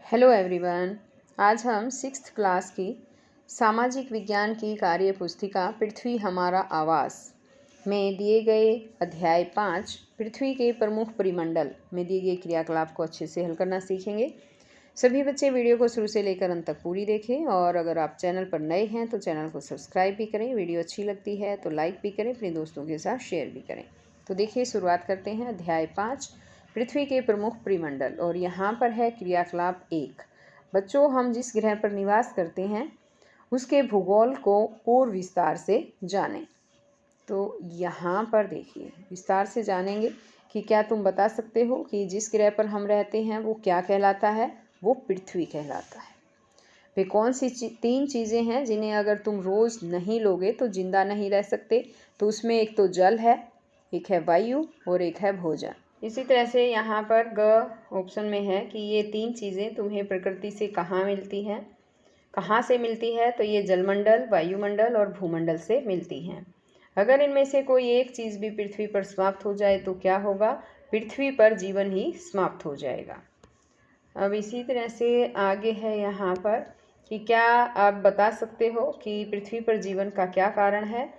Hello everyone. आज हम 6th class की सामाजिक विज्ञान की कार्य पुस्तिका पृथ्वी हमारा आवास में दिए गए अध्याय 5 पृथ्वी के प्रमुख परिमंडल में दिए गए क्रियाकलाप को अच्छे से हल करना सीखेंगे। सभी बच्चे वीडियो को शुरू से लेकर अंत तक पूरी देखें और अगर आप चैनल पर नए हैं तो चैनल को सब्सक्राइब भी करें। वीडियो अच्छी लगती है तो लाइक भी करें, अपने दोस्तों के साथ शेयर भी करें। तो देखिए, शुरुआत करते हैं अध्याय 5 पृथ्वी के प्रमुख परिमंडल। और यहाँ पर है क्रियाकलाप 1। बच्चों, हम जिस ग्रह पर निवास करते हैं उसके भूगोल को और विस्तार से जानें। तो यहाँ पर देखिए, विस्तार से जानेंगे कि क्या तुम बता सकते हो कि जिस ग्रह पर हम रहते हैं वो क्या कहलाता है? वो पृथ्वी कहलाता है। वे कौन सी 3 चीज़ें हैं जिन्हें अगर तुम रोज़ नहीं लोगे तो जिंदा नहीं रह सकते? तो उसमें एक तो जल है, एक है वायु और एक है भोजन। इसी तरह से यहाँ पर ग ऑप्शन में है कि ये 3 चीज़ें तुम्हें प्रकृति से कहाँ मिलती हैं, कहाँ से मिलती है? तो ये जलमंडल, वायुमंडल और भूमंडल से मिलती हैं। अगर इनमें से कोई एक चीज़ भी पृथ्वी पर समाप्त हो जाए तो क्या होगा? पृथ्वी पर जीवन ही समाप्त हो जाएगा। अब इसी तरह से आगे है यहाँ पर कि क्या आप बता सकते हो कि पृथ्वी पर जीवन का क्या कारण है?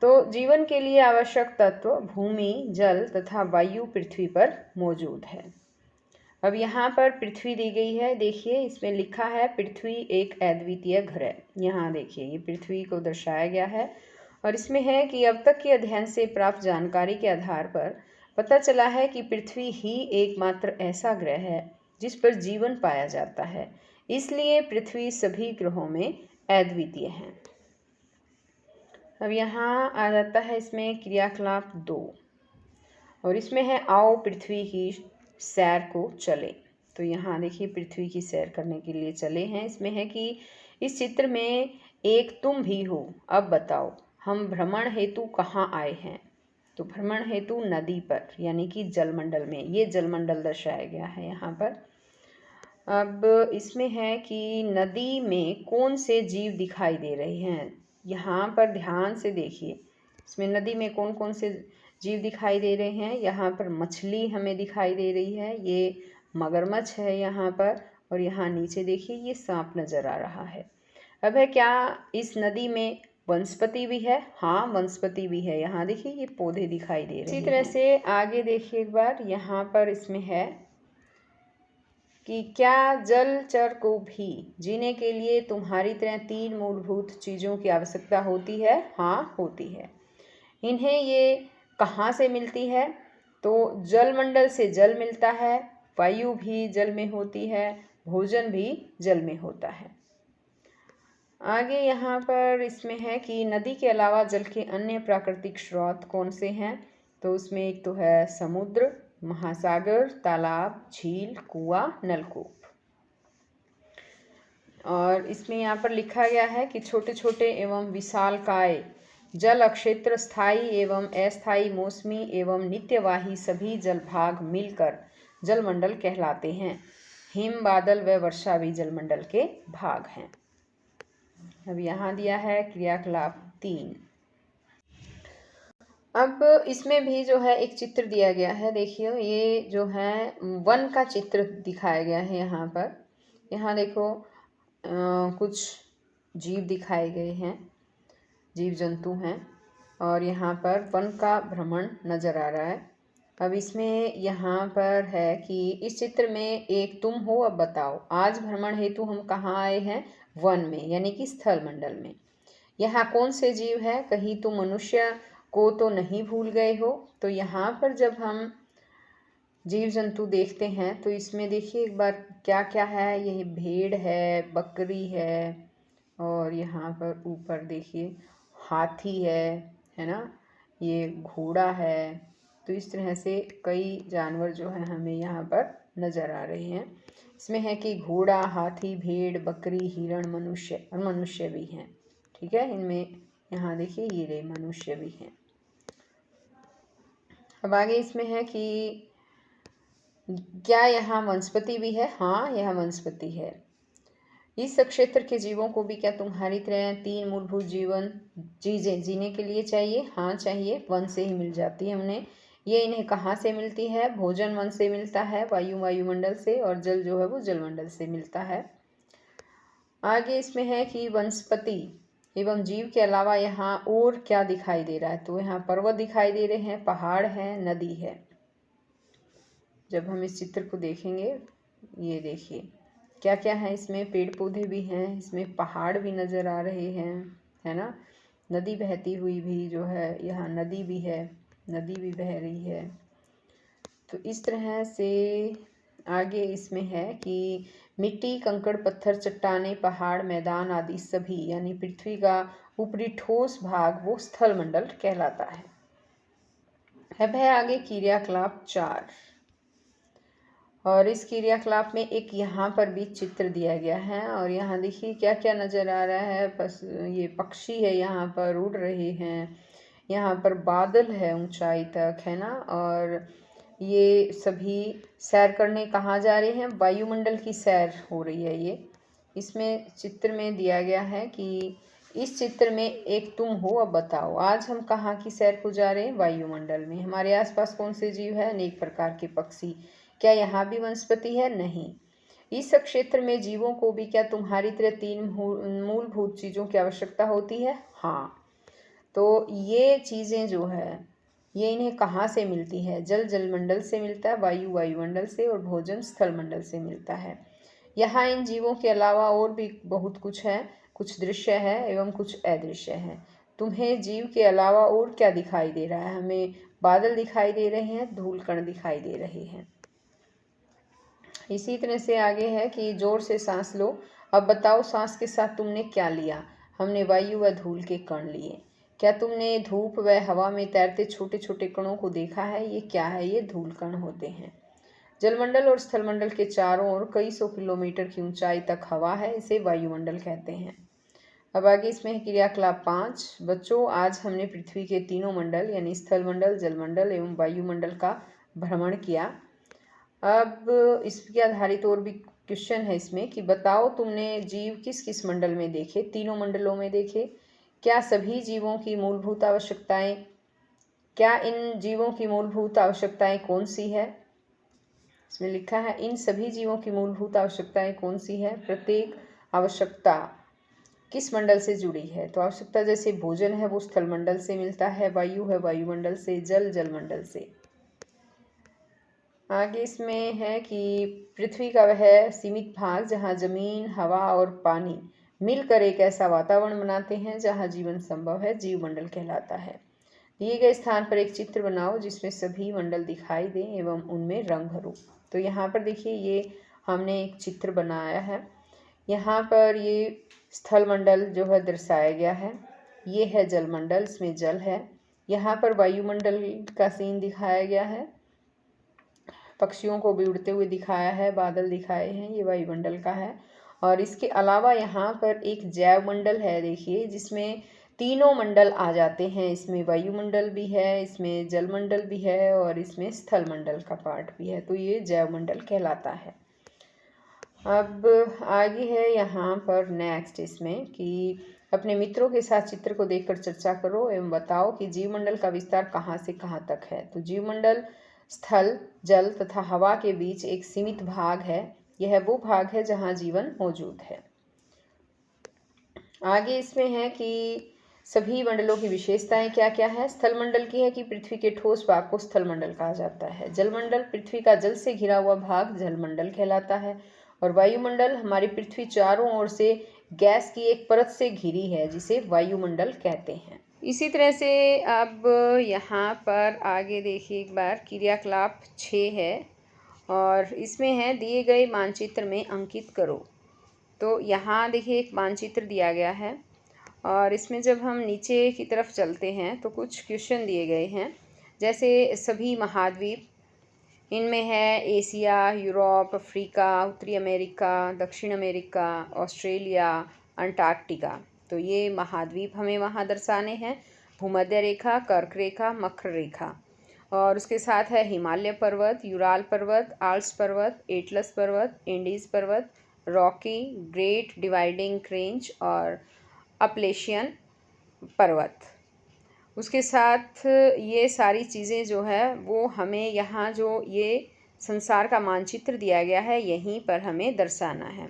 तो जीवन के लिए आवश्यक तत्व भूमि, जल तथा वायु पृथ्वी पर मौजूद है। अब यहाँ पर पृथ्वी दी गई है। देखिए, इसमें लिखा है पृथ्वी एक अद्वितीय ग्रह। यहाँ देखिए, ये पृथ्वी को दर्शाया गया है और इसमें है कि अब तक के अध्ययन से प्राप्त जानकारी के आधार पर पता चला है कि पृथ्वी ही एकमात्र ऐसा ग्रह है जिस पर जीवन पाया जाता है। इसलिए पृथ्वी सभी ग्रहों में अद्वितीय है। अब यहाँ आ जाता है इसमें क्रियाकलाप 2 और इसमें है आओ पृथ्वी की सैर को चले। तो यहाँ देखिए, पृथ्वी की सैर करने के लिए चले हैं। इसमें है कि इस चित्र में एक तुम भी हो, अब बताओ हम भ्रमण हेतु कहाँ आए हैं? तो भ्रमण हेतु नदी पर, यानी कि जलमंडल में। ये जलमंडल दर्शाया गया है यहाँ पर। अब इसमें है कि नदी में कौन से जीव दिखाई दे रहे हैं? यहाँ पर ध्यान से देखिए, इसमें नदी में कौन कौन से जीव दिखाई दे रहे हैं। यहाँ पर मछली हमें दिखाई दे रही है, ये मगरमच्छ है यहाँ पर, और यहाँ नीचे देखिए ये सांप नजर आ रहा है। अब है, क्या इस नदी में वनस्पति भी है? हाँ, वनस्पति भी है। यहाँ देखिए ये पौधे दिखाई दे रहे हैं। इसी तरह से आगे देखिए एक बार, यहाँ पर इसमें है कि क्या जलचर को भी जीने के लिए तुम्हारी तरह 3 मूलभूत चीज़ों की आवश्यकता होती है? हाँ, होती है। इन्हें ये कहाँ से मिलती है? तो जलमंडल से जल मिलता है, वायु भी जल में होती है, भोजन भी जल में होता है। आगे यहाँ पर इसमें है कि नदी के अलावा जल के अन्य प्राकृतिक स्रोत कौन से हैं? तो उसमें एक तो है समुद्र, महासागर, तालाब, झील, कुआं, नलकूप। और इसमें यहाँ पर लिखा गया है कि छोटे छोटे एवं विशालकाय जल अक्षेत्र, स्थायी एवं अस्थायी, मौसमी एवं नित्यवाही सभी जलभाग मिलकर जलमंडल कहलाते हैं। हिम, बादल व वर्षा भी जलमंडल के भाग हैं। अब यहाँ दिया है क्रियाकलाप 3। अब इसमें भी जो है एक चित्र दिया गया है। देखिए, ये जो है वन का चित्र दिखाया गया है यहाँ पर। यहाँ देखो कुछ जीव दिखाए गए हैं, जीव जंतु हैं, और यहाँ पर वन का भ्रमण नज़र आ रहा है। अब इसमें यहाँ पर है कि इस चित्र में एक तुम हो, अब बताओ आज भ्रमण हेतु हम कहाँ आए हैं? वन में, यानी कि स्थल मंडल में। यहाँ कौन से जीव हैं? कहीं तुम मनुष्य को तो नहीं भूल गए हो? तो यहाँ पर जब हम जीव जंतु देखते हैं तो इसमें देखिए एक बार क्या क्या है। यह भेड़ है, बकरी है, और यहाँ पर ऊपर देखिए हाथी है ना, ये घोड़ा है। तो इस तरह से कई जानवर जो हैं हमें यहाँ पर नज़र आ रहे हैं। इसमें है कि घोड़ा, हाथी, भेड़, बकरी, हिरण, मनुष्य, और मनुष्य भी हैं। ठीक है, इनमें यहाँ देखिए ये रहे मनुष्य भी हैं। अब आगे इसमें है कि क्या यहाँ वनस्पति भी है? हाँ, यह वनस्पति है। इस क्षेत्र के जीवों को भी क्या तुम्हारी तरह 3 मूलभूत चीज़ें जीने के लिए चाहिए? हाँ, चाहिए। वन से ही मिल जाती है उन्हें। ये इन्हें कहाँ से मिलती है? भोजन वन से मिलता है, वायु वायुमंडल से, और जल जो है वो जलमंडल से मिलता है। आगे इसमें है कि वनस्पति एवं जीव के अलावा यहाँ और क्या दिखाई दे रहा है? तो यहाँ पर्वत दिखाई दे रहे हैं, पहाड़ है, नदी है। जब हम इस चित्र को देखेंगे, ये देखिए क्या क्या है इसमें, पेड़ पौधे भी हैं, इसमें पहाड़ भी नज़र आ रहे हैं, है ना। नदी बहती हुई भी जो है, यहाँ नदी भी है, नदी भी बह रही है। तो इस तरह से आगे इसमें है कि मिट्टी, कंकड़, पत्थर, चट्टानें, पहाड़, मैदान आदि सभी यानी पृथ्वी का ऊपरी ठोस भाग वो स्थल मंडल कहलाता है। अब है आगे क्रियाकलाप 4, और इस क्रियाकलाप में एक यहाँ पर भी चित्र दिया गया है, और यहाँ देखिए क्या क्या नज़र आ रहा है। बस ये पक्षी है, यहाँ पर उड़ रहे हैं, यहाँ पर बादल है ऊंचाई तक, है ना। और ये सभी सैर करने कहाँ जा रहे हैं? वायुमंडल की सैर हो रही है। ये इसमें चित्र में दिया गया है कि इस चित्र में एक तुम हो, अब बताओ आज हम कहाँ की सैर को जा रहे हैं? वायुमंडल में। हमारे आसपास कौन से जीव है? अनेक प्रकार के पक्षी। क्या यहाँ भी वनस्पति है? नहीं। इस क्षेत्र में जीवों को भी क्या तुम्हारी तरह 3 मूलभूत चीज़ों की आवश्यकता होती है? हाँ। तो ये चीज़ें जो है ये इन्हें कहाँ से मिलती है? जल जलमंडल से मिलता है, वायु वायुमंडल से, और भोजन स्थल मंडल से मिलता है। यहाँ इन जीवों के अलावा और भी बहुत कुछ है, कुछ दृश्य है एवं कुछ अदृश्य है। तुम्हें जीव के अलावा और क्या दिखाई दे रहा है? हमें बादल दिखाई दे रहे हैं, धूल कण दिखाई दे रहे हैं। इसी तरह से आगे है कि जोर से सांस लो, अब बताओ सांस के साथ तुमने क्या लिया? हमने वायु व धूल के कण लिए। क्या तुमने धूप व हवा में तैरते छोटे छोटे कणों को देखा है? ये क्या है? ये धूल कण होते हैं। जलमंडल और स्थलमंडल के चारों ओर कई सौ किलोमीटर की ऊंचाई तक हवा है, इसे वायुमंडल कहते हैं। अब आगे इसमें है क्रियाकलाप 5। बच्चों, आज हमने पृथ्वी के तीनों मंडल यानी स्थलमंडल, जलमंडल एवं वायुमंडल का भ्रमण किया। अब इसके आधारित और भी क्वेश्चन है इसमें कि बताओ तुमने जीव किस किस मंडल में देखे? तीनों मंडलों में देखे। क्या सभी जीवों की मूलभूत आवश्यकताएं, क्या इन जीवों की मूलभूत आवश्यकताएं कौन सी है? इसमें लिखा है इन सभी जीवों की मूलभूत आवश्यकताएं कौन सी है? प्रत्येक आवश्यकता किस मंडल से जुड़ी है? तो आवश्यकता जैसे भोजन है वो स्थल मंडल से मिलता है, वायु है वायुमंडल से, जल जलमंडल से। आगे इसमें है कि पृथ्वी का वह सीमित भाग जहाँ जमीन, हवा और पानी मिलकर एक ऐसा वातावरण बनाते हैं जहाँ जीवन संभव है, जीवमंडल कहलाता है। दिए गए स्थान पर एक चित्र बनाओ जिसमें सभी मंडल दिखाई दें एवं उनमें रंग भरो। तो यहाँ पर देखिए ये हमने एक चित्र बनाया है। यहाँ पर ये स्थल मंडल जो है दर्शाया गया है, ये है जलमंडल, इसमें जल है। यहाँ पर वायुमंडल का सीन दिखाया गया है, पक्षियों को भी उड़ते हुए दिखाया है, बादल दिखाए हैं, ये वायुमंडल का है। और इसके अलावा यहाँ पर एक जैव मंडल है, देखिए जिसमें तीनों मंडल आ जाते हैं। इसमें वायुमंडल भी है, इसमें जलमंडल भी है और इसमें स्थल मंडल का पार्ट भी है, तो ये जैव मंडल कहलाता है। अब आगे है यहाँ पर नेक्स्ट इसमें कि अपने मित्रों के साथ चित्र को देखकर चर्चा करो एवं बताओ कि जीवमंडल का विस्तार कहाँ से कहाँ तक है। तो जीवमंडल स्थल, जल तथा हवा के बीच एक सीमित भाग है। यह वो भाग है जहाँ जीवन मौजूद है। आगे इसमें है कि सभी मंडलों की विशेषताएं क्या क्या है। स्थल मंडल की है कि पृथ्वी के ठोस भाग को स्थल मंडल कहा जाता है। जलमंडल पृथ्वी का जल से घिरा हुआ भाग जलमंडल कहलाता है। और वायुमंडल हमारी पृथ्वी चारों ओर से गैस की एक परत से घिरी है जिसे वायुमंडल कहते हैं। इसी तरह से अब यहाँ पर आगे देखिए एक बार क्रियाकलाप 6 है और इसमें है दिए गए मानचित्र में अंकित करो। तो यहाँ देखिए एक मानचित्र दिया गया है और इसमें जब हम नीचे की तरफ चलते हैं तो कुछ क्वेश्चन दिए गए हैं, जैसे सभी महाद्वीप, इनमें है एशिया, यूरोप, अफ्रीका, उत्तरी अमेरिका, दक्षिण अमेरिका, ऑस्ट्रेलिया, अंटार्कटिका। तो ये महाद्वीप हमें वहाँ दर्शाने हैं। भूमध्य रेखा, कर्क रेखा, मकर रेखा, और उसके साथ है हिमालय पर्वत, यूराल पर्वत, आल्प्स पर्वत, एटलस पर्वत, इंडीज़ पर्वत, रॉकी, ग्रेट डिवाइडिंग रेंज और अपलेशियन पर्वत। उसके साथ ये सारी चीज़ें जो है वो हमें यहाँ जो ये संसार का मानचित्र दिया गया है यहीं पर हमें दर्शाना है।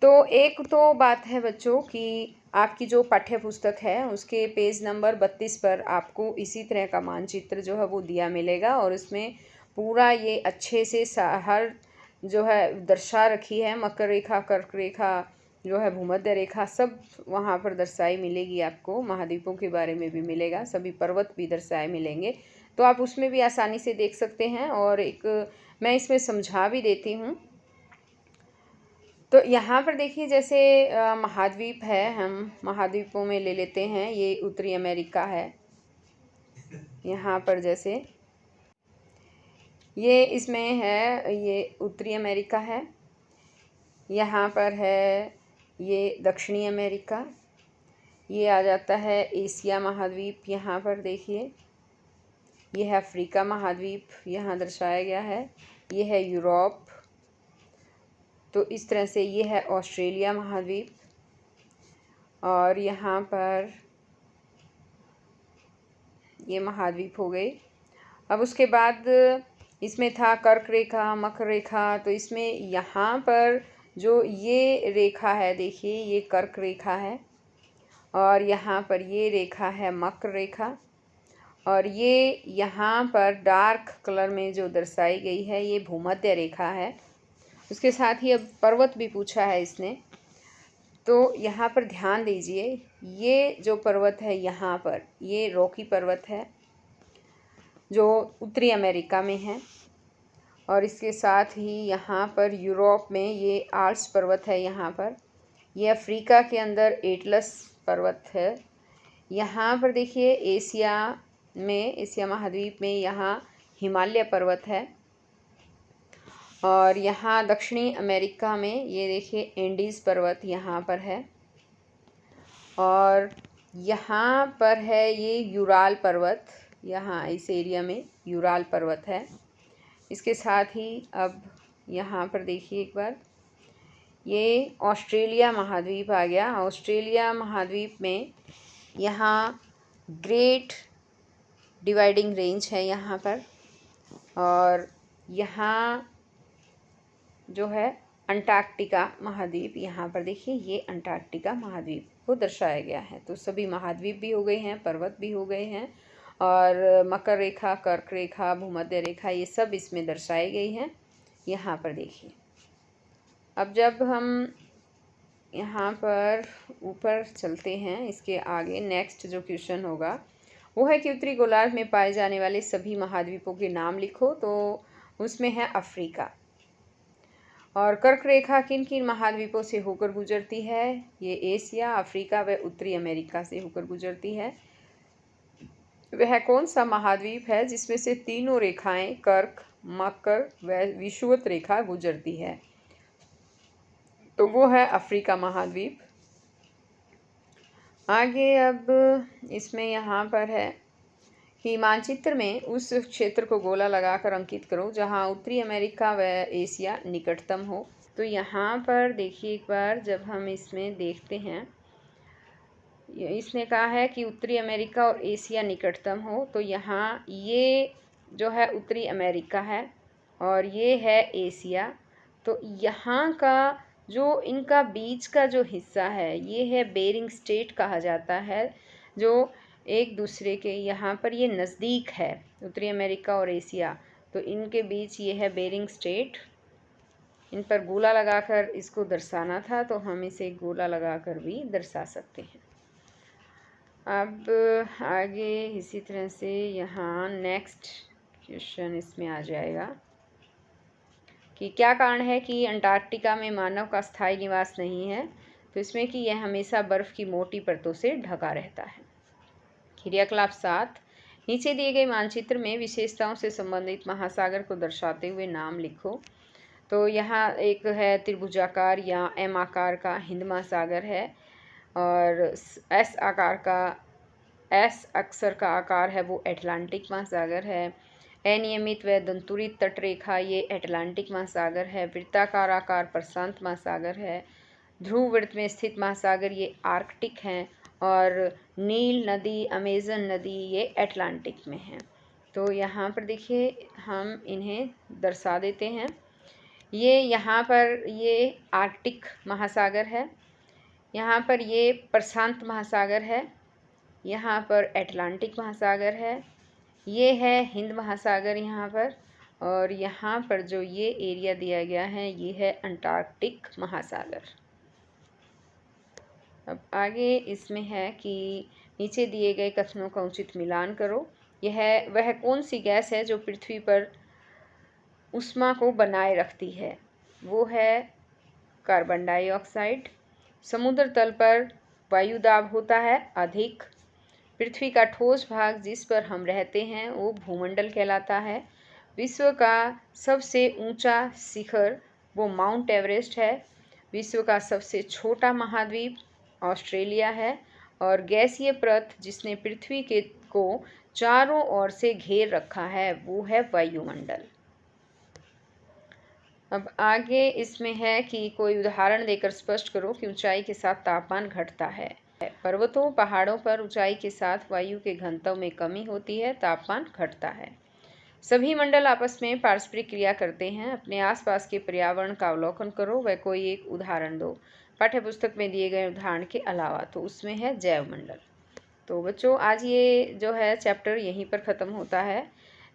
तो एक तो बात है बच्चों कि आपकी जो पाठ्य पुस्तक है उसके पेज नंबर 32 पर आपको इसी तरह का मानचित्र जो है वो दिया मिलेगा और उसमें पूरा ये अच्छे से हर जो है दर्शा रखी है। मकर रेखा, कर्क रेखा जो है, भूमध्य रेखा, सब वहाँ पर दर्शाई मिलेगी आपको। महाद्वीपों के बारे में भी मिलेगा, सभी पर्वत भी दर्शाए मिलेंगे, तो आप उसमें भी आसानी से देख सकते हैं। और एक मैं इसमें समझा भी देती हूँ। तो यहाँ पर देखिए जैसे महाद्वीप है, हम महाद्वीपों में ले लेते हैं। ये उत्तरी अमेरिका है, यहाँ पर जैसे ये इसमें है, ये उत्तरी अमेरिका है। यहाँ पर है ये दक्षिणी अमेरिका। ये आ जाता है एशिया महाद्वीप। यहाँ पर देखिए ये है अफ्रीका महाद्वीप, यहाँ दर्शाया गया है। ये है यूरोप। तो इस तरह से ये है ऑस्ट्रेलिया महाद्वीप। और यहाँ पर ये महाद्वीप हो गए। अब उसके बाद इसमें था कर्क रेखा, मकर रेखा। तो इसमें यहाँ पर जो ये रेखा है देखिए, ये कर्क रेखा है और यहाँ पर ये रेखा है मकर रेखा। और ये यहाँ पर डार्क कलर में जो दर्शाई गई है ये भूमध्य रेखा है। उसके साथ ही अब पर्वत भी पूछा है इसने, तो यहाँ पर ध्यान दीजिए। ये जो पर्वत है यहाँ पर, ये रॉकी पर्वत है जो उत्तरी अमेरिका में है। और इसके साथ ही यहाँ पर यूरोप में ये आल्प्स पर्वत है। यहाँ पर ये अफ्रीका के अंदर एटलस पर्वत है। यहाँ पर देखिए एशिया में, एशिया महाद्वीप में यहाँ हिमालय पर्वत है। और यहाँ दक्षिणी अमेरिका में ये देखिए एंडीज़ पर्वत यहाँ पर है। और यहाँ पर है ये यूराल पर्वत, यहाँ इस एरिया में यूराल पर्वत है। इसके साथ ही अब यहाँ पर देखिए एक बार, ये ऑस्ट्रेलिया महाद्वीप आ गया। ऑस्ट्रेलिया महाद्वीप में यहाँ ग्रेट डिवाइडिंग रेंज है यहाँ पर। और यहाँ जो है अंटार्कटिका महाद्वीप, यहाँ पर देखिए ये अंटार्कटिका महाद्वीप को दर्शाया गया है। तो सभी महाद्वीप भी हो गए हैं, पर्वत भी हो गए हैं, और मकर रेखा, कर्क रेखा, भूमध्य रेखा, ये सब इसमें दर्शाई गई हैं। यहाँ पर देखिए अब जब हम यहाँ पर ऊपर चलते हैं, इसके आगे नेक्स्ट जो क्वेश्चन होगा वो है कि उत्तरी गोलार्ध में पाए जाने वाले सभी महाद्वीपों के नाम लिखो। तो उसमें है अफ्रीका। और कर्क रेखा किन किन महाद्वीपों से होकर गुजरती है? ये एशिया, अफ्रीका व उत्तरी अमेरिका से होकर गुजरती है। वह कौन सा महाद्वीप है जिसमें से तीनों रेखाएं कर्क, मकर व विषुवत रेखा गुजरती है? तो वो है अफ्रीका महाद्वीप। आगे अब इसमें यहाँ पर है कि मानचित्र में उस क्षेत्र को गोला लगाकर अंकित करो जहाँ उत्तरी अमेरिका व एशिया निकटतम हो। तो यहाँ पर देखिए एक बार, जब हम इसमें देखते हैं, इसने कहा है कि उत्तरी अमेरिका और एशिया निकटतम हो। तो यहाँ ये जो है उत्तरी अमेरिका है और ये है एशिया। तो यहाँ का जो इनका बीच का जो हिस्सा है ये है बेरिंग स्ट्रेट कहा जाता है, जो एक दूसरे के यहाँ पर ये नज़दीक है, उत्तरी अमेरिका और एशिया। तो इनके बीच ये है बेरिंग स्ट्रेट। इन पर गोला लगाकर इसको दर्शाना था, तो हम इसे गोला लगाकर भी दर्शा सकते हैं। अब आगे इसी तरह से यहाँ नेक्स्ट क्वेश्चन इसमें आ जाएगा कि क्या कारण है कि अंटार्कटिका में मानव का स्थायी निवास नहीं है? तो इसमें कि यह हमेशा बर्फ़ की मोटी परतों से ढका रहता है। क्रियाकलाप 7, नीचे दिए गए मानचित्र में विशेषताओं से संबंधित महासागर को दर्शाते हुए नाम लिखो। तो यहाँ एक है त्रिभुजाकार या एम आकार का हिंद महासागर है, और एस अक्षर का आकार है वो अटलांटिक महासागर है। अनियमित व दंतुरित तटरेखा ये अटलांटिक महासागर है। वृत्ताकार आकार प्रशांत महासागर है। ध्रुव वृत्त में स्थित महासागर ये आर्कटिक हैं। और नील नदी, अमेज़न नदी ये अटलांटिक में हैं। तो यहाँ पर देखिए हम इन्हें दर्शा देते हैं। ये यहाँ पर ये आर्कटिक महासागर है, यहाँ पर ये प्रशांत महासागर है, यहाँ पर अटलांटिक महासागर है, ये है हिंद महासागर यहाँ पर, और यहाँ पर जो ये एरिया दिया गया है ये है अंटार्कटिक महासागर। अब आगे इसमें है कि नीचे दिए गए कथनों का उचित मिलान करो। यह वह कौन सी गैस है जो पृथ्वी पर ऊष्मा को बनाए रखती है? वो है कार्बन डाइऑक्साइड। समुद्र तल पर वायुदाब होता है अधिक। पृथ्वी का ठोस भाग जिस पर हम रहते हैं वो भूमंडल कहलाता है। विश्व का सबसे ऊंचा शिखर वो माउंट एवरेस्ट है। विश्व का सबसे छोटा महाद्वीप ऑस्ट्रेलिया है। और गैसीय परत जिसने पृथ्वी को चारों ओर से घेर रखा है वो है वायुमंडल। अब आगे इसमें है कि कोई उदाहरण देकर स्पष्ट करो कि ऊंचाई के साथ तापमान घटता है। पर्वतों, पहाड़ों पर ऊंचाई के साथ वायु के घनत्व में कमी होती है, तापमान घटता है। सभी मंडल आपस में पारस्परिक क्रिया करते हैं। अपने आसपास के पर्यावरण का अवलोकन करो व कोई एक उदाहरण दो। पाठ्य पुस्तक में दिए गए उदाहरण के अलावा, तो उसमें है जैव मंडल। तो बच्चों आज ये जो है चैप्टर यहीं पर ख़त्म होता है।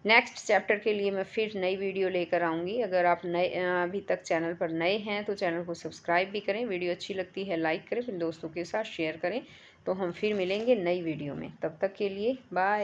नेक्स्ट चैप्टर के लिए मैं फिर नई वीडियो लेकर आऊँगी। अगर आप अभी तक चैनल पर नए हैं तो चैनल को सब्सक्राइब भी करें। वीडियो अच्छी लगती है लाइक करें, फिर दोस्तों के साथ शेयर करें। तो हम फिर मिलेंगे नई वीडियो में। तब तक के लिए बाय।